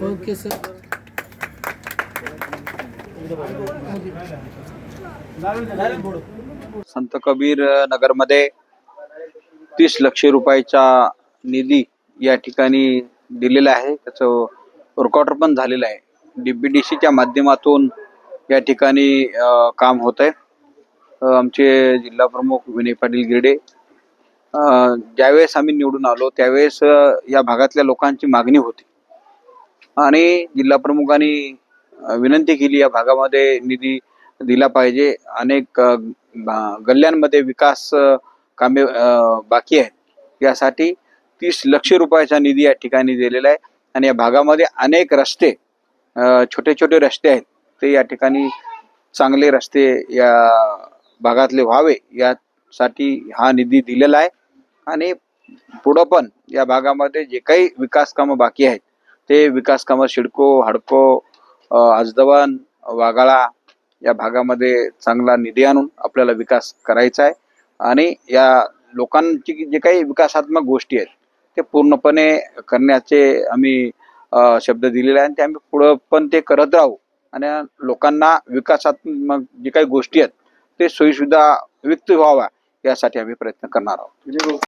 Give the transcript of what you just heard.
Okay sir. संत कबीर नगरमध्ये 30 लक्ष रुपयाचा निधी या ठिकाणी दिलेला आहे. त्याचं वर्कआउट पण झालेलं आहे. डीबीडीसीच्या माध्यमातून या ठिकाणी काम होत आहे. आमचे जिल्हा प्रमुख विनय पाटील गिरडे ज्यावेळेस आम्ही निवडून आलो त्यावेळेस या भागातल्या लोकांची मागणी होती आणि जिल्हा प्रमुखांनी विनंती केली या भागामध्ये निधी दिला पाहिजे. अनेक गल्ल्यांमध्ये विकास कामे बाकी आहेत. यासाठी 30 लक्ष रुपयाचा निधी या ठिकाणी दिलेला आहे आणि या भागामध्ये अनेक रस्ते छोटे छोटे रस्ते आहेत ते या ठिकाणी चांगले रस्ते या भागातले व्हावे यासाठी हा निधी दिलेला आहे. आणि पुढं पण या भागामध्ये जे काही विकास कामं बाकी आहेत ते विकास कामं सिडको, हडको, आजदवान, वाघाळा या भागामध्ये चांगला निधी आणून आपल्याला विकास करायचा आहे. आणि या लोकांची जे काही विकासात्मक गोष्टी आहेत ते पूर्णपणे करण्याचे आम्ही शब्द दिलेले आहे आणि ते आम्ही पुढं पण ते करत राहू. आणि लोकांना विकासात्मक जे काही गोष्टी आहेत ते सोयीसुविधा व्यक्त व्हावा यासाठी आम्ही प्रयत्न करणार आहोत.